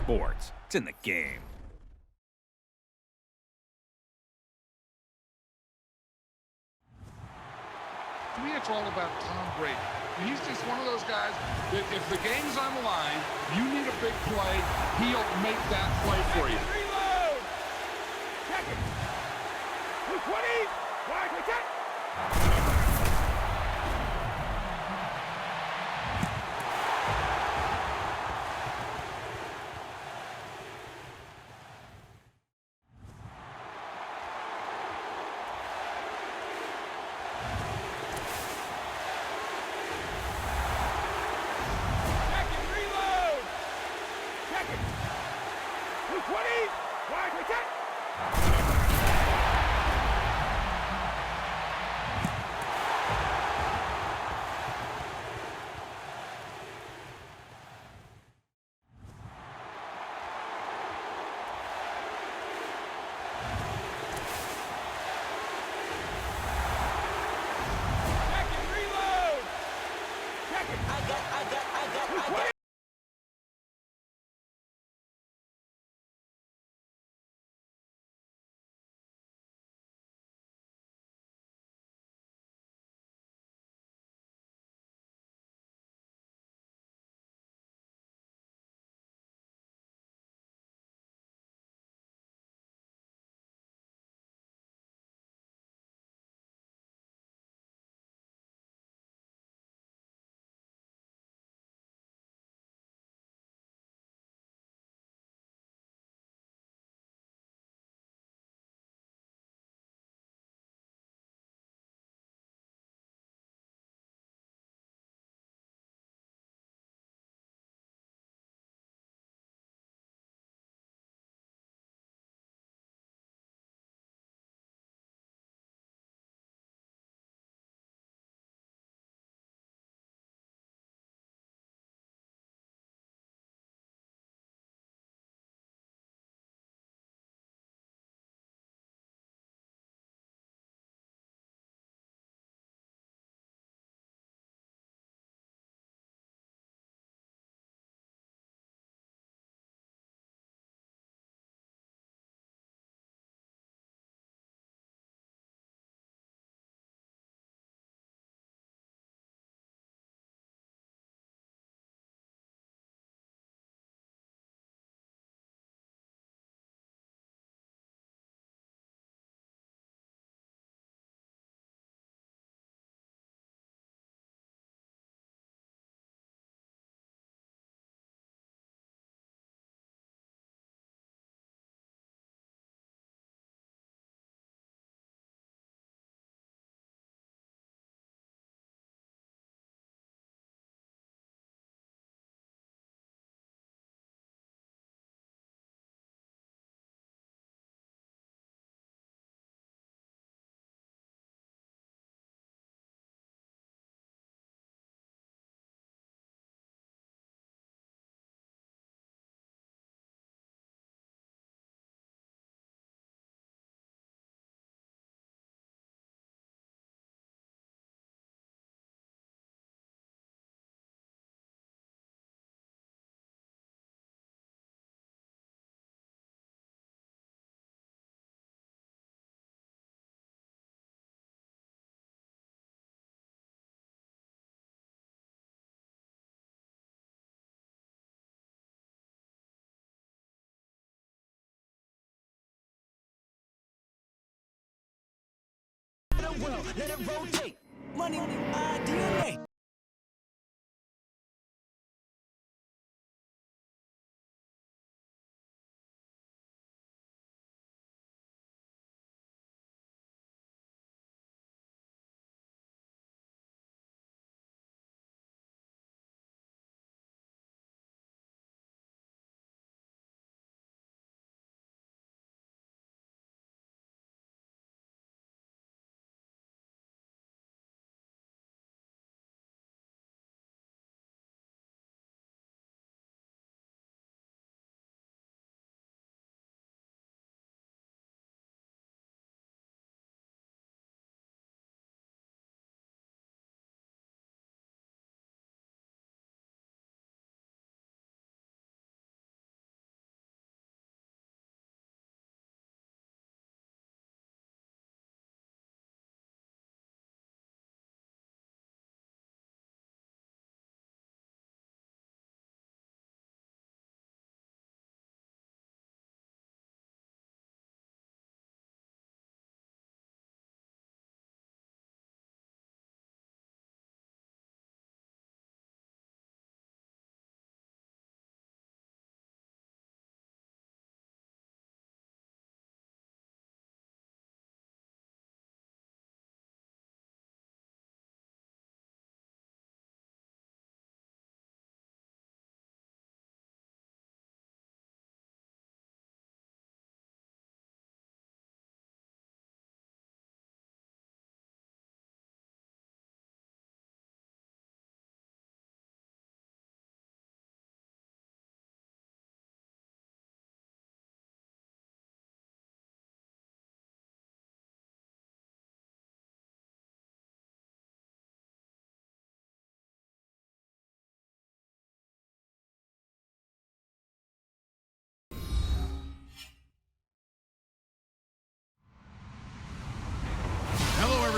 sports. It's in the game. To me, it's all about Tom Brady. He's just one of those guys that if the game's on the line, you need a big play, he'll make that play for you. Reload! Check it! 220! Wide, we check! Check it, reload! Check it! 220! Wide, we check! Check it, reload! Check it! I got 220! World, let it rotate. Money, my DNA.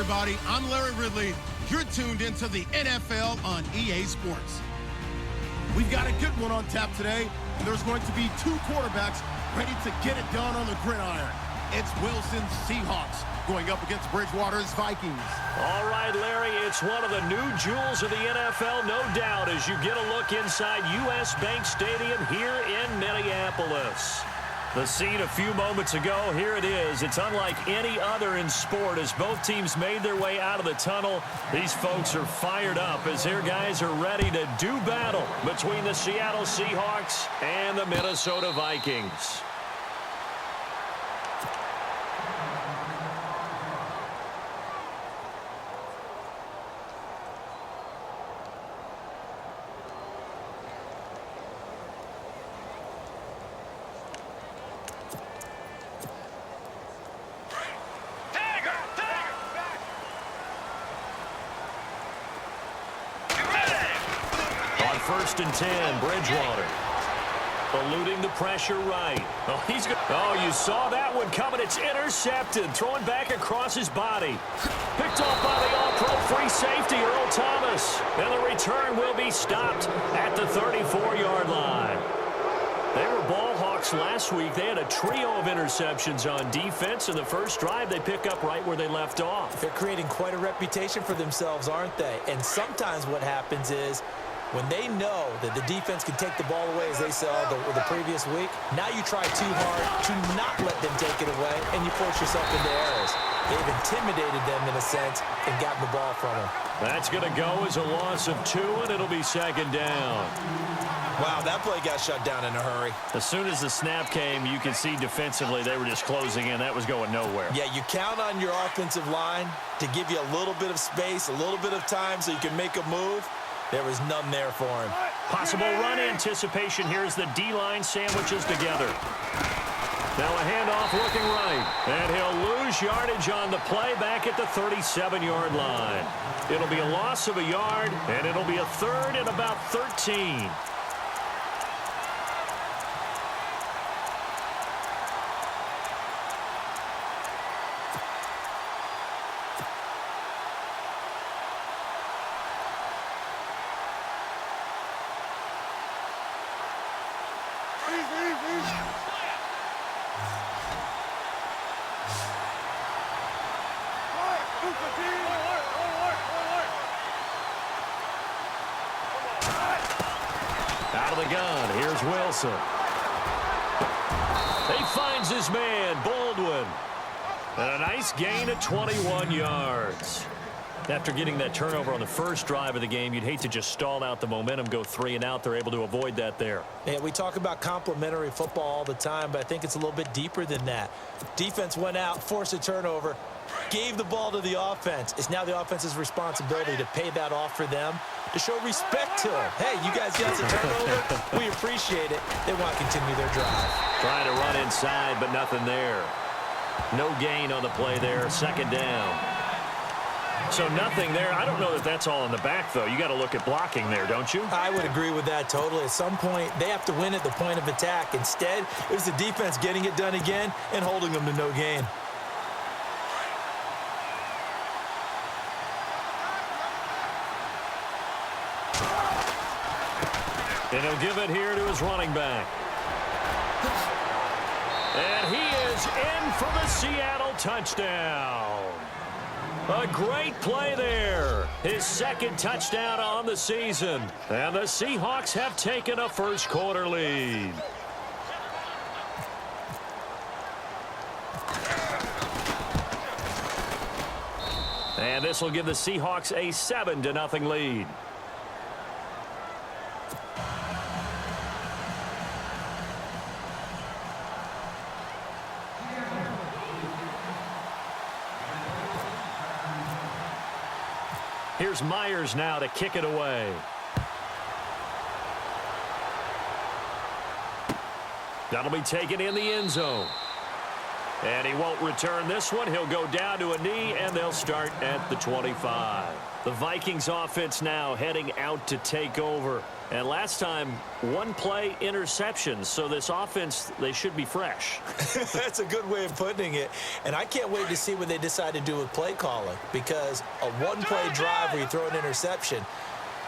everybody. I'm Larry Ridley. You're tuned into the NFL on EA Sports. We've got a good one on tap today, and there's going to be two quarterbacks ready to get it done on the gridiron. It's Wilson's Seahawks going up against Bridgewater's Vikings. All right, Larry, it's one of the new jewels of the NFL, no doubt, as you get a look inside U.S. Bank Stadium here in Minneapolis. The scene a few moments ago, here it is. It's unlike any other in sport as both teams made their way out of the tunnel. These folks are fired up as their guys are ready to do battle between the Seattle Seahawks and the Minnesota Vikings. First and 10, Bridgewater. Eluding the pressure right. Oh, you saw that one coming. It's intercepted. Throwing back across his body. Picked off by the all-pro free safety, Earl Thomas. And the return will be stopped at the 34-yard line. They were ball hawks last week. They had a trio of interceptions on defense. In the first drive, they pick up right where they left off. They're creating quite a reputation for themselves, aren't they? And sometimes what happens is, when they know that the defense can take the ball away, as they saw the previous week, now you try too hard to not let them take it away, and you force yourself into errors. They've intimidated them, in a sense, and gotten the ball from them. That's going to go as a loss of 2, and it'll be second down. Wow, that play got shut down in a hurry. As soon as the snap came, you could see defensively they were just closing in. That was going nowhere. Yeah, you count on your offensive line to give you a little bit of space, a little bit of time so you can make a move. There was none there for him. Possible run anticipation. Here's the D-line sandwiches together. Now a handoff looking right. And he'll lose yardage on the play back at the 37-yard line. It'll be a loss of a yard, and it'll be a third and about 13. Out of the gun, here's Wilson. He finds his man, Baldwin. And a nice gain of 21 yards. After getting that turnover on the first drive of the game, you'd hate to just stall out the momentum, go 3 and out. They're able to avoid that there. Yeah, we talk about complementary football all the time, but I think it's a little bit deeper than that. Defense went out, forced a turnover, gave the ball to the offense. It's now the offense's responsibility to pay that off for them, to show respect to them. Hey, you guys got some turnover. We appreciate it. They want to continue their drive. Trying to run inside, but nothing there. No gain on the play there. Second down. So nothing there. I don't know that that's all in the back, though. You got to look at blocking there, don't you? I would agree with that totally. At some point, they have to win at the point of attack. Instead, it was the defense getting it done again and holding them to no gain. And he'll give it here to his running back. And he is in for the Seattle touchdown. A great play there. His second touchdown on the season. And the Seahawks have taken a first-quarter lead. And this will give the Seahawks a 7-0 lead. Here's Myers now to kick it away. That'll be taken in the end zone. And he won't return this one. He'll go down to a knee, and they'll start at the 25. The Vikings offense now heading out to take over. And last time, one play interceptions. So this offense, they should be fresh. That's a good way of putting it. And I can't wait to see what they decide to do with play calling, because a one-play drive where you throw an interception,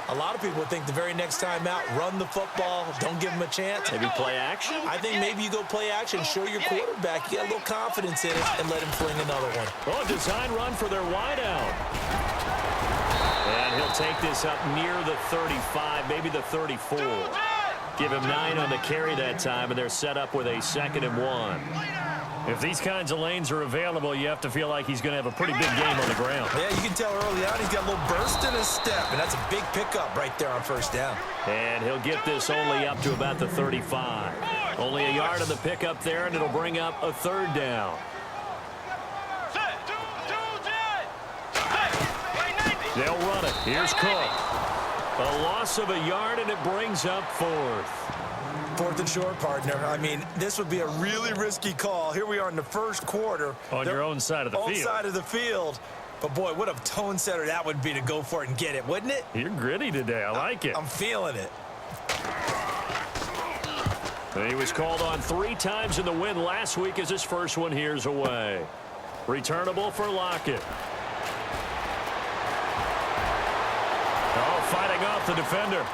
a lot of people would think the very next time out, run the football, don't give them a chance. Maybe play action? I think maybe you go play action, show your quarterback you got a little confidence in it, and let him fling another one. Oh, design run for their wideout. And he'll take this up near the 35, maybe the 34. Give him 9 on the carry that time, and they're set up with a 2nd and 1. If these kinds of lanes are available, you have to feel like he's going to have a pretty big game on the ground. Yeah, you can tell early on he's got a little burst in his step, and that's a big pickup right there on first down. And he'll get this only up to about the 35. Only a yard on the pickup there, and it'll bring up a 3rd down. They'll run it. Here's Cook. A loss of a yard, and it brings up 4th. 4th and short, partner. I mean, this would be a really risky call. Here we are in the first quarter. On your own side of the field. Own side of the field. But, boy, what a tone setter that would be to go for it and get it, wouldn't it? You're gritty today. I like it. I'm feeling it. He was called on 3 times in the win last week as his first one here's away. Returnable for Lockett. Oh, fighting off the defender.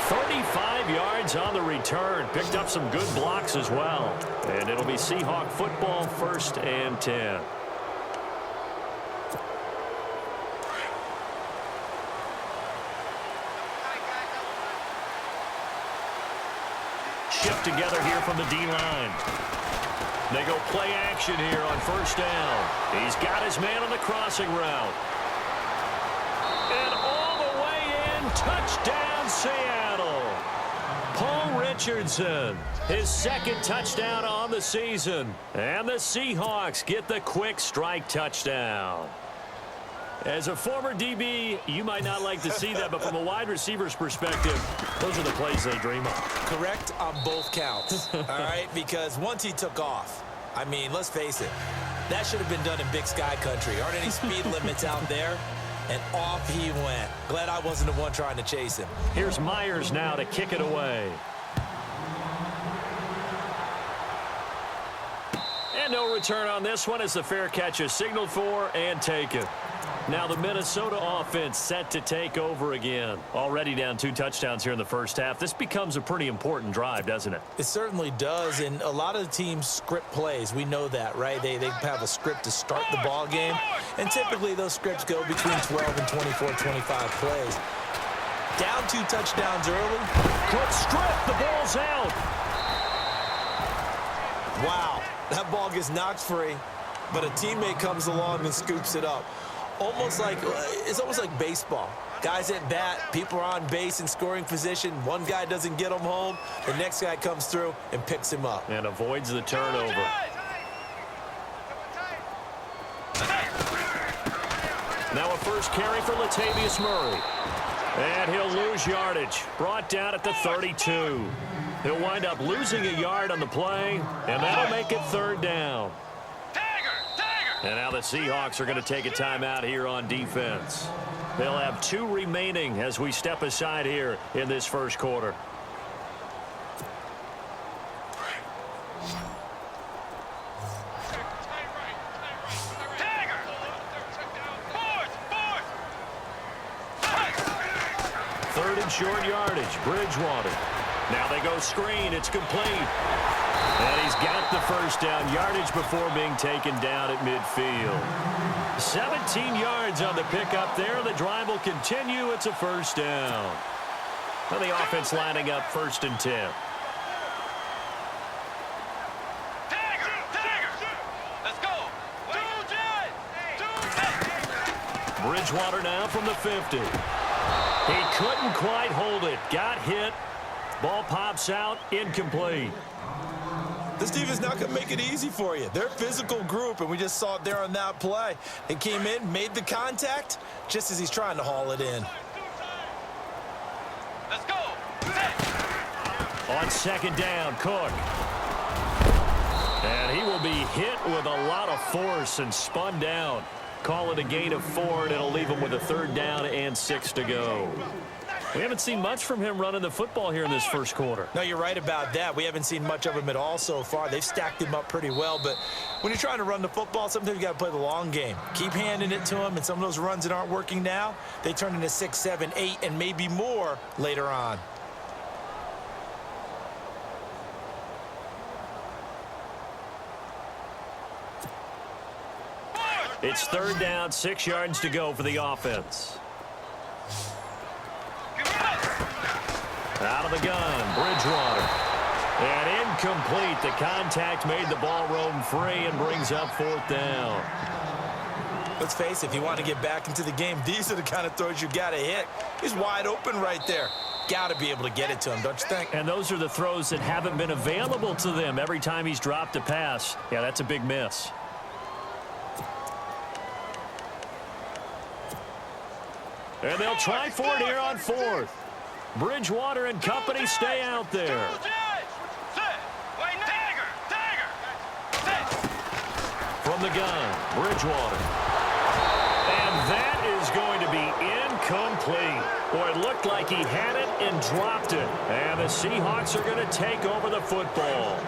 35 yards on the return. Picked up some good blocks as well. And it'll be Seahawk football, 1st and 10. Shift together here from the D-line. They go play action here on first down. He's got his man on the crossing route. And all the way in, touchdown Seattle. Paul Richardson, his 2nd touchdown on the season. And the Seahawks get the quick strike touchdown. As a former DB, you might not like to see that, but from a wide receiver's perspective, those are the plays they dream of. Correct on both counts, all right? Because once he took off, I mean, let's face it, that should have been done in Big Sky country. Aren't any speed limits out there? And off he went. Glad I wasn't the one trying to chase him. Here's Myers now to kick it away. And no return on this one as the fair catch is signaled for and taken. Now the Minnesota offense set to take over again. Already down 2 touchdowns here in the first half. This becomes a pretty important drive, doesn't it? It certainly does, and a lot of the teams script plays. We know that, right? They have a script to start the ball game, and typically those scripts go between 12 and 24, 25 plays. Down 2 touchdowns early. Quick strip, the ball's out. Wow, that ball gets knocked free, but a teammate comes along and scoops it up. It's almost like baseball. Guys at bat, people are on base in scoring position. One guy doesn't get him home. The next guy comes through and picks him up. And avoids the turnover. Now a first carry for Latavius Murray. And he'll lose yardage. Brought down at the 32. He'll wind up losing a yard on the play, and that'll make it 3rd down. And now the Seahawks are going to take a timeout here on defense. They'll have 2 remaining as we step aside here in this first quarter. Third and short yardage, Bridgewater. Now they go screen, it's complete. And he's got the first down, yardage before being taken down at midfield. 17 yards on the pickup there. The drive will continue. It's a first down. And the offense lining up 1st and 10. Let's go. Bridgewater now from the 50. He couldn't quite hold it. Got hit. Ball pops out, incomplete. This defense not going to make it easy for you. They're a physical group, and we just saw it there on that play. They came in, made the contact, just as he's trying to haul it in. Let's go. On 2nd down, Cook. And he will be hit with a lot of force and spun down. Call it a gain of 4, and it'll leave him with a 3rd down and 6 to go. We haven't seen much from him running the football here in this first quarter. No, you're right about that. We haven't seen much of him at all so far. They've stacked him up pretty well, but when you're trying to run the football, sometimes you got to play the long game. Keep handing it to him, and some of those runs that aren't working now, they turn into 6, 7, 8, and maybe more later on. It's 3rd down, 6 yards to go for the offense. Out of the gun, Bridgewater. And incomplete. The contact made the ball roam free and brings up 4th down. Let's face it, if you want to get back into the game, these are the kind of throws you got to hit. He's wide open right there. Got to be able to get it to him, don't you think? And those are the throws that haven't been available to them every time he's dropped a pass. Yeah, that's a big miss. And they'll try for it here on 4th. Bridgewater and company stay out there. From the gun, Bridgewater. And that is going to be incomplete. Boy, it looked like he had it and dropped it. And the Seahawks are going to take over the football.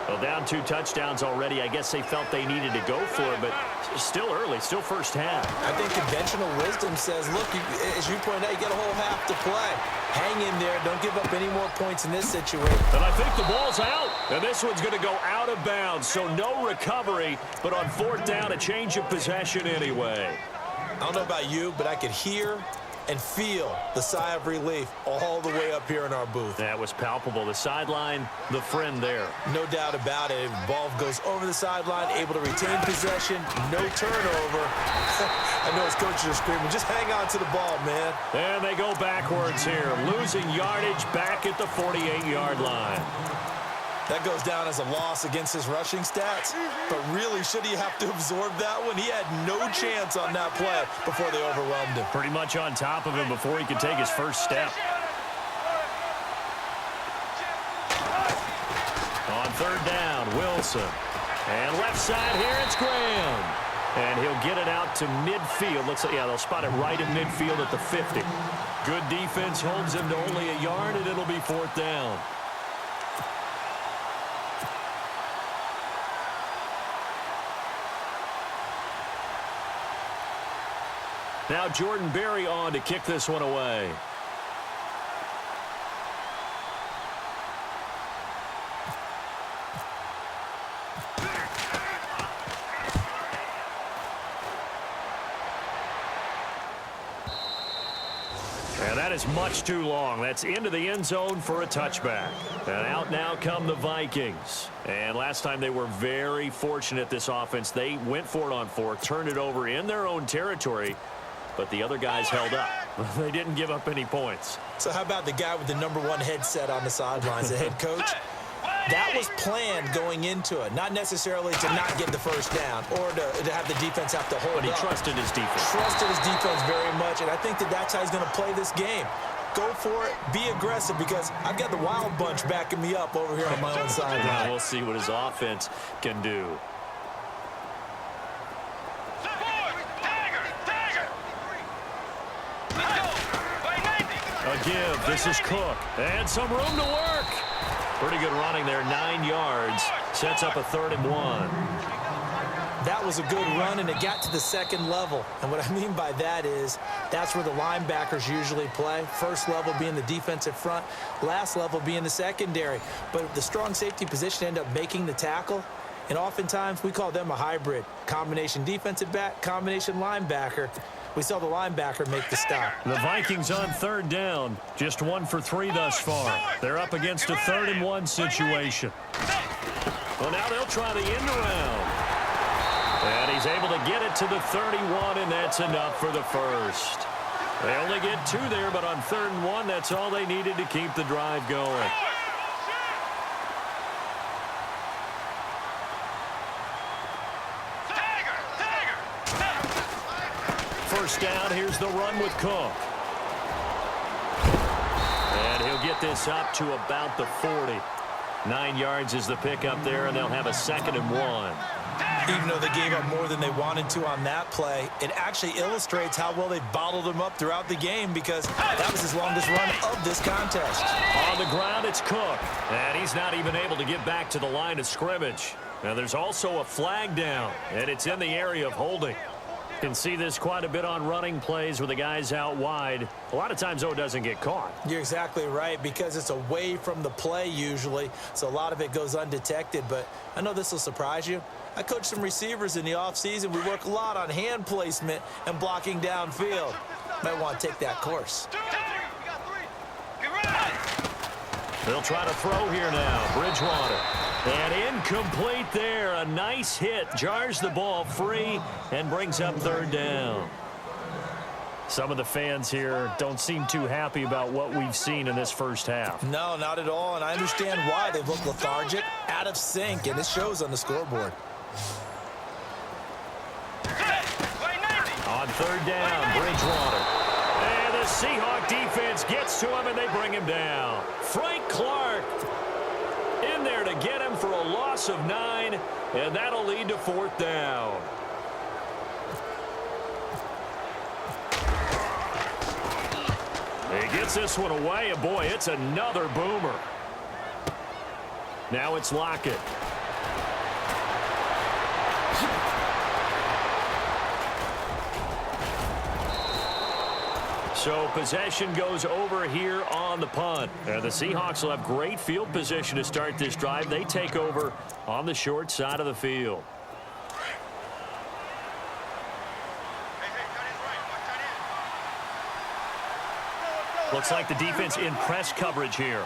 Well, down 2 touchdowns already. I guess they felt they needed to go for it, but still early, still first half. I think conventional wisdom says, look, as you pointed out, you got a whole half to play. Hang in there. Don't give up any more points in this situation. And I think the ball's out. And this one's going to go out of bounds, so no recovery. But on 4th down, a change of possession anyway. I don't know about you, but I could hear and feel the sigh of relief all the way up here in our booth. That was palpable. The sideline, the friend there. No doubt about it. Ball goes over the sideline, able to retain possession, no turnover. I know his coaches are screaming, just hang on to the ball, man. And they go backwards here, losing yardage back at the 48-yard line. That goes down as a loss against his rushing stats, but really, should he have to absorb that one? He had no chance on that play before they overwhelmed him. Pretty much on top of him before he could take his first step. On 3rd down, Wilson. And left side here, it's Graham. And he'll get it out to midfield. Looks like, yeah, they'll spot it right in midfield at the 50. Good defense holds him to only a yard, and it'll be 4th down. Now Jordan Berry on to kick this one away. And that is much too long. That's into the end zone for a touchback. And out now come the Vikings. And last time they were very fortunate, this offense. They went for it on 4th, turned it over in their own territory. But the other guys held up. They didn't give up any points. So how about the guy with the #1 headset on the sidelines, the head coach? That was planned going into it, not necessarily to not get the first down or to have the defense have to hold But he up. trusted his defense. Trusted his defense very much, and I think that's how he's going to play this game. Go for it, be aggressive, because I've got the wild bunch backing me up over here on my own sideline. We'll see what his offense can do. A give. This is Cook. And some room to work. Pretty good running there. 9 yards. Sets up a 3rd and 1. That was a good run, and it got to the 2nd level. And what I mean by that is that's where the linebackers usually play. First level being the defensive front, last level being the secondary. But the strong safety position ended up making the tackle. And oftentimes we call them a hybrid. Combination defensive back, combination linebacker. We saw the linebacker make the stop. The Vikings on 3rd down. Just 1 for 3 thus far. They're up against a 3rd and 1 situation. Well, now they'll try the end around. And he's able to get it to the 31, and that's enough for the first. They only get 2 there, but on 3rd and 1, that's all they needed to keep the drive going. First down, here's the run with Cook. And he'll get this up to about the 40. 9 yards is the pickup there, and they'll have a 2nd and 1. Even though they gave up more than they wanted to on that play, it actually illustrates how well they bottled him up throughout the game because that was his longest run of this contest. On the ground, it's Cook, and he's not even able to get back to the line of scrimmage. Now, there's also a flag down, and it's in the area of holding. You can see this quite a bit on running plays with the guys out wide. A lot of times, though, it doesn't get caught. You're exactly right because it's away from the play usually, so a lot of it goes undetected. But I know this will surprise you. I coach some receivers in the offseason. We work a lot on hand placement and blocking downfield. Might want to take that course. They'll try to throw here now. Bridgewater. And incomplete there. A nice hit. Jars the ball free and brings up 3rd down. Some of the fans here don't seem too happy about what we've seen in this first half. No, not at all, and I understand why. They look lethargic, out of sync, and it shows on the scoreboard. On 3rd down, Bridgewater. And the Seahawk defense gets to him, and they bring him down. Frank Clark in there to get him for a loss of 9, and that'll lead to 4th down. He gets this one away, and boy, it's another boomer. Now it's Lockett. So possession goes over here on the punt. And the Seahawks will have great field position to start this drive. They take over on the short side of the field. Looks like the defense in press coverage here.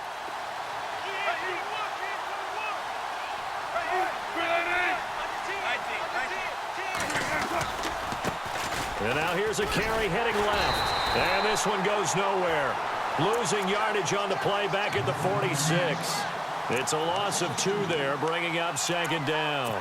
And now here's a carry heading left. And this one goes nowhere. Losing yardage on the play back at the 46. It's a loss of 2 there, bringing up 2nd down.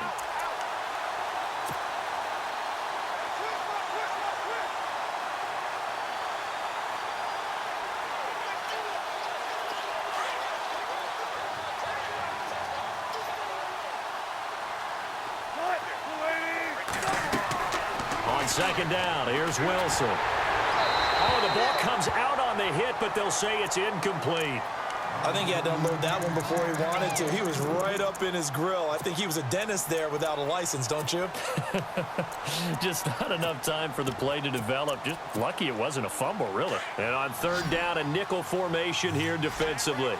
On 2nd down, here's Wilson. Oh, the ball comes out on the hit, but they'll say it's incomplete. I think he had to unload that one before he wanted to. He was right up in his grill. I think he was a dentist there without a license, don't you? Just not enough time for the play to develop. Just lucky it wasn't a fumble, really. And on 3rd down, a nickel formation here defensively.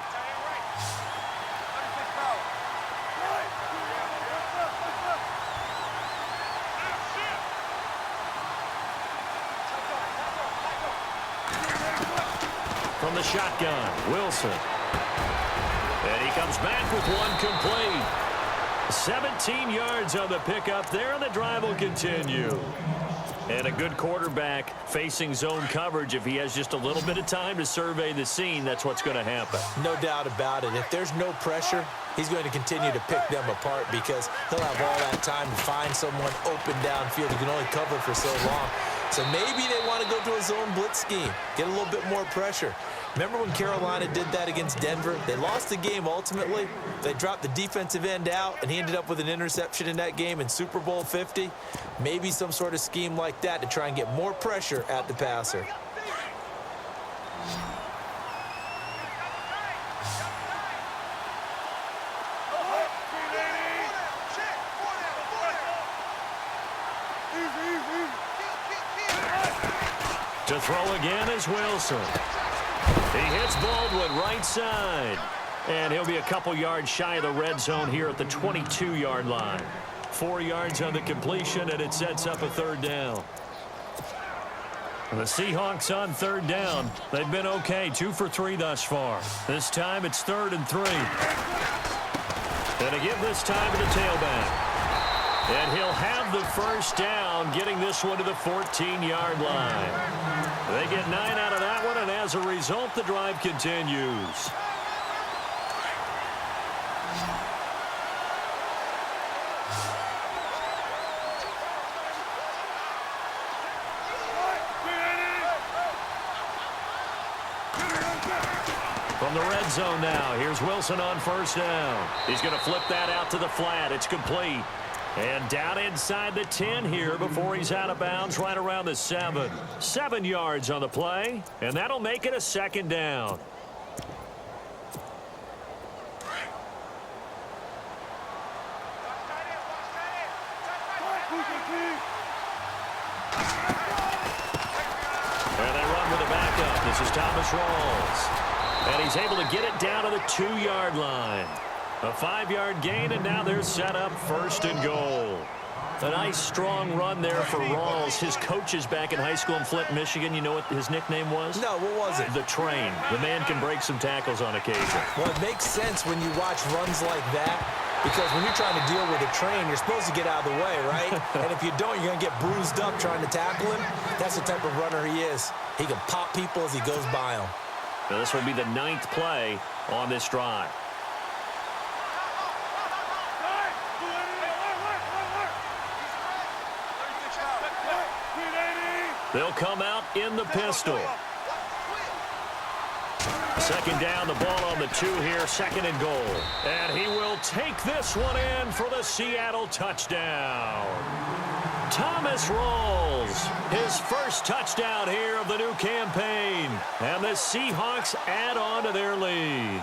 From the shotgun, Wilson. And he comes back with one complete. 17 yards on the pickup there, and the drive will continue. And a good quarterback facing zone coverage. If he has just a little bit of time to survey the scene, that's what's going to happen. No doubt about it. If there's no pressure, he's going to continue to pick them apart because he'll have all that time to find someone open downfield. He can only cover for so long. So maybe they want to go to a zone blitz scheme, get a little bit more pressure. Remember when Carolina did that against Denver? They lost the game ultimately. They dropped the defensive end out, and he ended up with an interception in that game in Super Bowl 50. Maybe some sort of scheme like that to try and get more pressure at the passer. To throw again is Wilson. He hits Baldwin right side. And he'll be a couple yards shy of the red zone here at the 22-yard line. 4 yards on the completion, and it sets up a 3rd down. The Seahawks on 3rd down. They've been okay, 2 for 3 thus far. This time it's 3rd and 3. And again this time to the tailback. And he'll have the 1st down, getting this one to the 14-yard line. They get 9 out of that one, and as a result, the drive continues. From the red zone now, here's Wilson on first down. He's going to flip that out to the flat. It's complete. And down inside the 10 here before he's out of bounds right around the 7. 7 yards on the play, and that'll make it a second down. And they run with the backup. This is Thomas Rawls. And he's able to get it down to the 2-yard line. A 5-yard gain, and now they're set up first and goal. A nice, strong run there for Rawls. His coaches back in high school in Flint, Michigan, you know what his nickname was? No, what was it? The Train. The man can break some tackles on occasion. Well, it makes sense when you watch runs like that, because when you're trying to deal with a train, you're supposed to get out of the way, right? And if you don't, you're going to get bruised up trying to tackle him. That's the type of runner he is. He can pop people as he goes by them. Now, this will be the 9th play on this drive. They'll come out in the pistol. Second down, the ball on the 2 here, 2nd and goal. And he will take this one in for the Seattle touchdown. Thomas Rawls, his first touchdown here of the new campaign. And the Seahawks add on to their lead.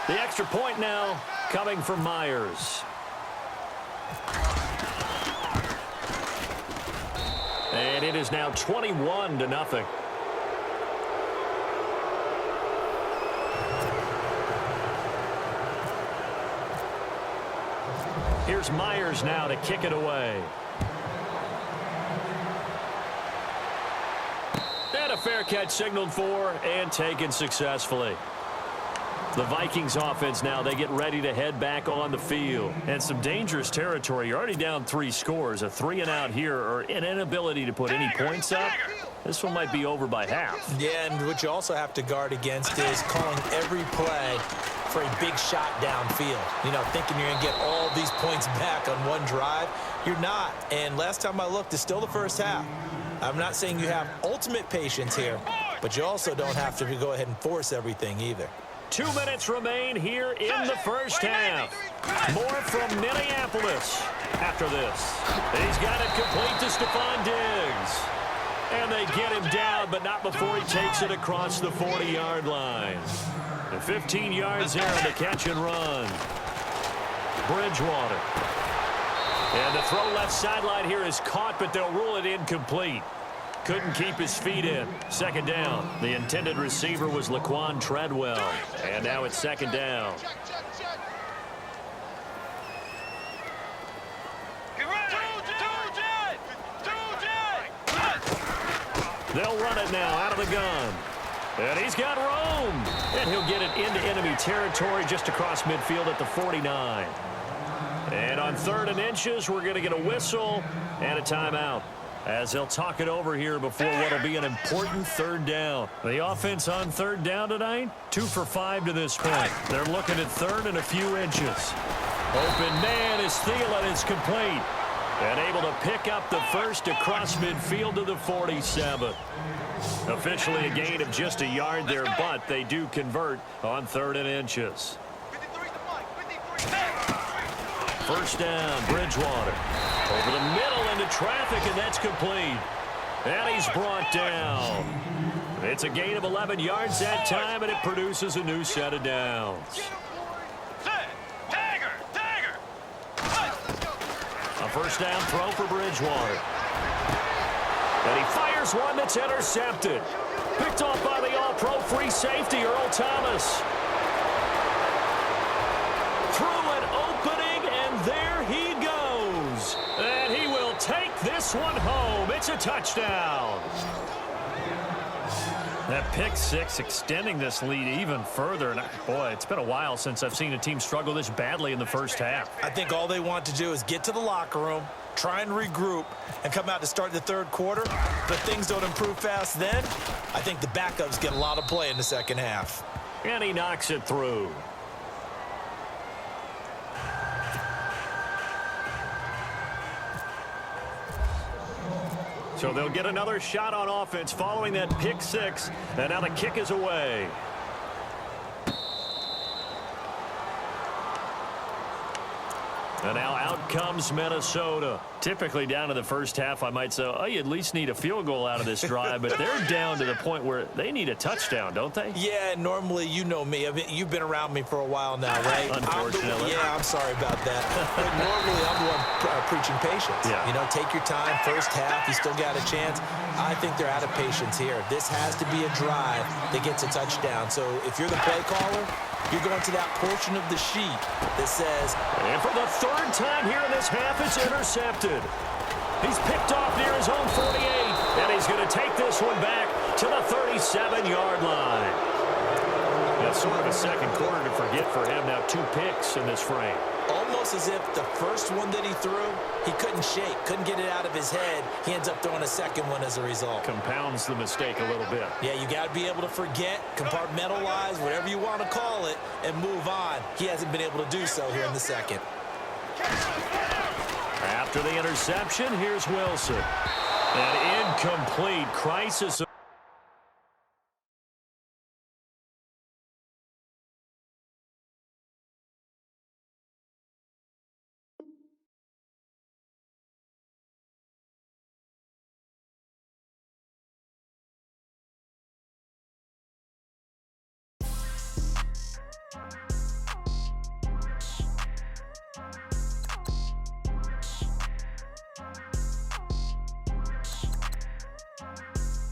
The extra point now coming from Myers. And it is now 21-0. Here's Myers now to kick it away. And a fair catch signaled for and taken successfully. The Vikings offense now, they get ready to head back on the field. And some dangerous territory. You're already down 3 scores. A 3-and-out here or an inability to put any points up. This one might be over by half. Yeah, and what you also have to guard against is calling every play for a big shot downfield. You know, thinking you're going to get all these points back on one drive. You're not. And last time I looked, it's still the first half. I'm not saying you have ultimate patience here, but you also don't have to go ahead and force everything either. 2 minutes remain here in the first half. More from Minneapolis after this. He's got it complete to Stephon Diggs. And they get him down, but not before he takes it across the 40-yard line. And 15 yards there on the catch and run. Bridgewater. And the throw left sideline here is caught, but they'll rule it incomplete. Couldn't keep his feet in. Second down. The intended receiver was Laquan Treadwell. And now it's second down. They'll run it now out of the gun. And he's got room. And he'll get it into enemy territory just across midfield at the 49. And on 3rd and inches, we're going to get a whistle and a timeout, as they'll talk it over here before what will be an important 3rd down. The offense on 3rd down tonight, 2 for 5 to this point. They're looking at 3rd and a few inches. Open man is Thielen. It's complete. And able to pick up the first across midfield to the 47. Officially a gain of just a yard there, but they do convert on 3rd and inches. First down, Bridgewater. Over the middle into traffic, and that's complete. And he's brought down. It's a gain of 11 yards that time, and it produces a new set of downs. A first down throw for Bridgewater. And he fires one that's intercepted. Picked off by the all-pro free safety, Earl Thomas. Through an opening, and there he goes. And he will take this one home. It's a touchdown. That pick six extending this lead even further. And boy, it's been a while since I've seen a team struggle this badly in the first half. I think all they want to do is get to the locker room, try and regroup, and come out to start the 3rd quarter. But things don't improve fast then. I think the backups get a lot of play in the 2nd half. And he knocks it through. So they'll get another shot on offense following that pick six, and now the kick is away. And now out comes Minnesota. Typically down to the first half, I might say, oh, you at least need a field goal out of this drive, but they're down to the point where they need a touchdown, don't they? Yeah, normally, you know me. I mean, you've been around me for a while now, right? Unfortunately. I'm sorry about that. But normally, I'm the one preaching patience. Yeah. You know, take your time. First half, you still got a chance. I think they're out of patience here. This has to be a drive that gets a touchdown. So if you're the play caller, you're going to that portion of the sheet that says, and for the third time here in this half, it's intercepted. He's picked off near his own 48, and he's going to take this one back to the 37-yard line. That's sort of a second quarter to forget for him. Now 2 picks in this frame. almost as if the first one that he threw, he couldn't shake, couldn't get it out of his head. He ends up throwing a second one as a result. Compounds the mistake a little bit. Yeah, you got to be able to forget, compartmentalize, whatever you want to call it, and move on. He hasn't been able to do so here in the second. After the interception, here's Wilson. An incomplete crisis.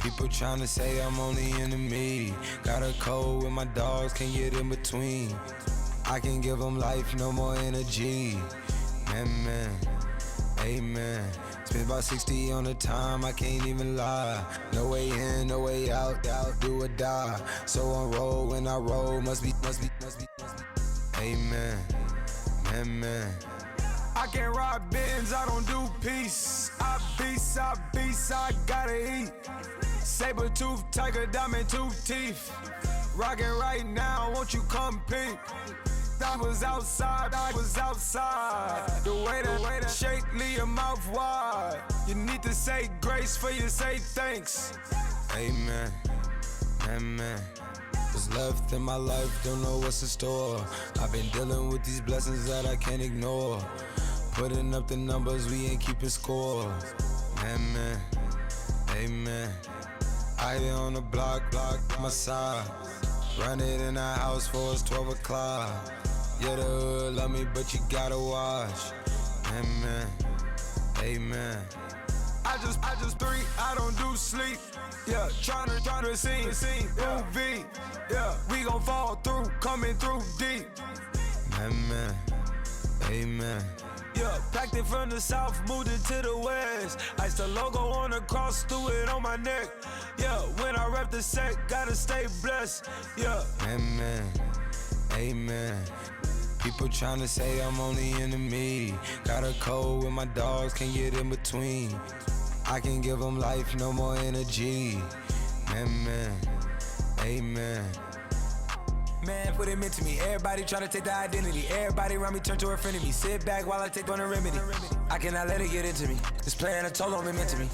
People tryna say I'm only enemy. Got a code with my dogs, can't get in between. I can give them life, no more energy. Man, amen. Spent about 60 on the time, I can't even lie. No way in, no way out, do or die. So on roll, when I roll, must be. Amen, man. I can't ride Benz, I don't do peace. I beast, I gotta eat. Saber tooth, tiger, diamond tooth teeth. Rockin' right now, won't you come peek? I was outside. The way that shake, leave your mouth wide. You need to say grace for you say thanks. Amen, amen. What's left in my life, don't know what's in store. I've been dealing with these blessings that I can't ignore. Putting up the numbers, we ain't keeping score. Amen, amen. I here on the block, my side. Run it in the house for us 12 o'clock. Yeah, the hood love me, but you gotta watch. Amen, amen. I just three, I don't do sleep. Yeah, tryna see movie. Yeah, we gon' fall through, coming through deep. Amen, amen. Yeah, packed it from the south, moved it to the west. Iced the logo on the cross, threw it on my neck. Yeah, when I rep the set, gotta stay blessed. Yeah, amen, amen. People tryna say I'm only enemy. Got a code with my dogs, can't get in between. I can give them life, no more energy. Amen, amen. Man, what it meant to me. Everybody tryna take the identity. Everybody around me turn to a friend of me. Sit back while I take on the remedy. I cannot let it get into me. This playing a toll on me meant to me.